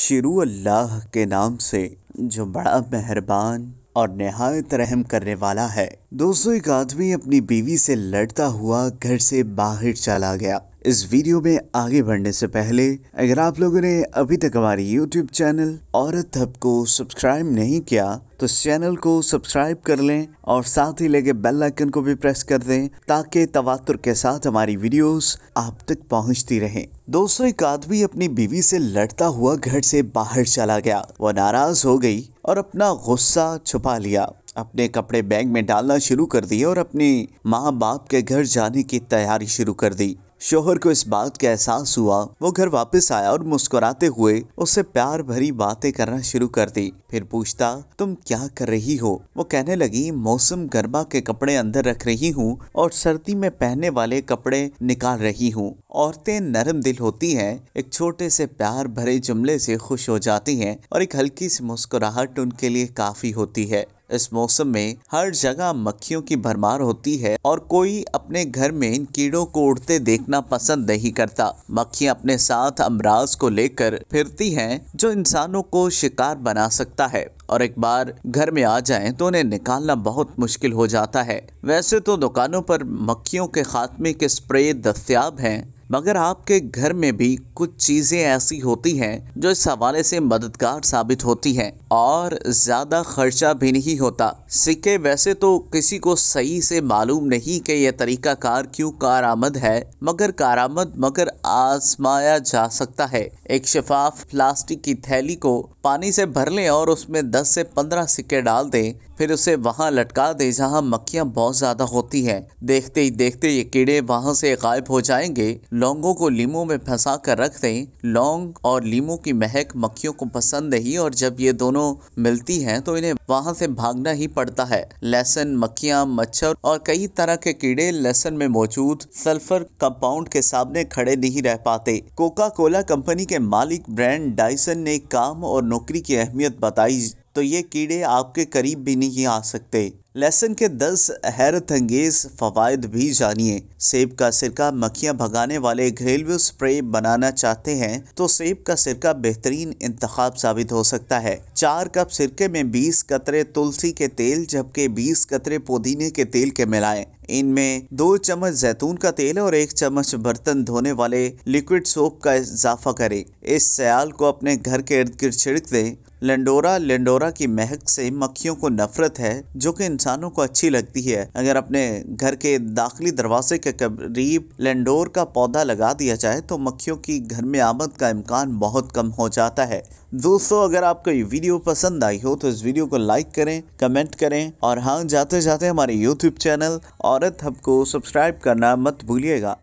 शुरू अल्लाह के नाम से जो बड़ा मेहरबान और निहायत रहम करने वाला है। दोस्तों, एक आदमी अपनी बीवी से लड़ता हुआ घर से बाहर चला गया। इस वीडियो में आगे बढ़ने से पहले अगर आप लोगों ने अभी तक हमारी YouTube चैनल औरत हब को सब्सक्राइब नहीं किया तो इस चैनल को सब्सक्राइब कर लें और साथ ही लगे बेल आइकन को भी प्रेस कर दें ताकि तवातुर के साथ हमारी वीडियोस आप तक पहुंचती रहें। दोस्तों, एक आदमी अपनी बीवी से लड़ता हुआ घर से बाहर चला गया। वो नाराज हो गई और अपना गुस्सा छुपा लिया। अपने कपड़े बैग में डालना शुरू कर दिए और अपनी माँ बाप के घर जाने की तैयारी शुरू कर दी। शोहर को इस बात का एहसास हुआ। वो घर वापस आया और मुस्कुराते हुए उससे प्यार भरी बातें करना शुरू कर दी। फिर पूछता, तुम क्या कर रही हो? वो कहने लगी, मौसम गर्मा के कपड़े अंदर रख रही हूँ और सर्दी में पहनने वाले कपड़े निकाल रही हूँ। औरतें नरम दिल होती हैं, एक छोटे से प्यार भरे जुमले से खुश हो जाती हैं और एक हल्की सी मुस्कुराहट उनके लिए काफी होती है। इस मौसम में हर जगह मक्खियों की भरमार होती है और कोई अपने घर में इन कीड़ों को उड़ते देखना पसंद नहीं करता। मक्खियां अपने साथ अमराज को लेकर फिरती हैं जो इंसानों को शिकार बना सकता है और एक बार घर में आ जाएं तो उन्हें निकालना बहुत मुश्किल हो जाता है। वैसे तो दुकानों पर मक्खियों के खात्मे के स्प्रे दस्तयाब हैं, मगर आपके घर में भी कुछ चीजें ऐसी होती हैं जो इस हवाले से मददगार साबित होती हैं और ज्यादा खर्चा भी नहीं होता। सिक्के वैसे तो किसी को सही से मालूम नहीं कि यह तरीका कार क्यों कारआमद है, मगर आजमाया जा सकता है। एक शफाफ प्लास्टिक की थैली को पानी से भर लें और उसमें 10 से 15 सिक्के डाल दें, फिर उसे वहां लटका दें जहां मक्खियां बहुत ज्यादा होती हैं। देखते ही देखते ये कीड़े वहां से गायब हो जाएंगे। लौंगों को लीमू में फंसा कर रख दें। लौंग और लीमू की महक मक्खियों को पसंद नहीं और जब ये दोनों मिलती हैं तो इन्हें वहां से भागना ही पड़ता है। लहसुन, मक्खियां, मच्छर और कई तरह के कीड़े लहसुन में मौजूद सल्फर कंपाउंड के सामने खड़े नहीं रह पाते। कोका कोला कंपनी के मालिक ब्रांड डायसन ने काम और नौकरी की अहमियत बताई तो ये कीड़े आपके करीब भी नहीं आ सकते। लहसुन के 10 हैरत अंगेज फवायद भी जानिए। सेब का सिरका मक्खियां भगाने वाले घरेलू स्प्रे बनाना चाहते हैं तो सेब का सिरका बेहतरीन इंतखाब साबित हो सकता है। 4 कप सिरके में 20 कतरे तुलसी के तेल जबकि 20 कतरे पुदीने के तेल के मिलाएं। इनमें 2 चम्मच जैतून का तेल और 1 चम्मच बर्तन धोने वाले लिक्विड सोप का इजाफा करें। इस सयाल को अपने घर के इर्द गिर्द छिड़क दें। लेंडोरा की महक से मक्खियों को नफरत है जो कि इंसानों को अच्छी लगती है। अगर अपने घर के दाखिली दरवाजे के करीब लेंडोर का पौधा लगा दिया जाए तो मक्खियों की घर में आमद का इम्कान बहुत कम हो जाता है। दोस्तों, अगर आपको ये वीडियो पसंद आई हो तो इस वीडियो को लाइक करें, कमेंट करें और हाँ, जाते जाते हमारे YouTube चैनल औरत हब को सब्सक्राइब करना मत भूलिएगा।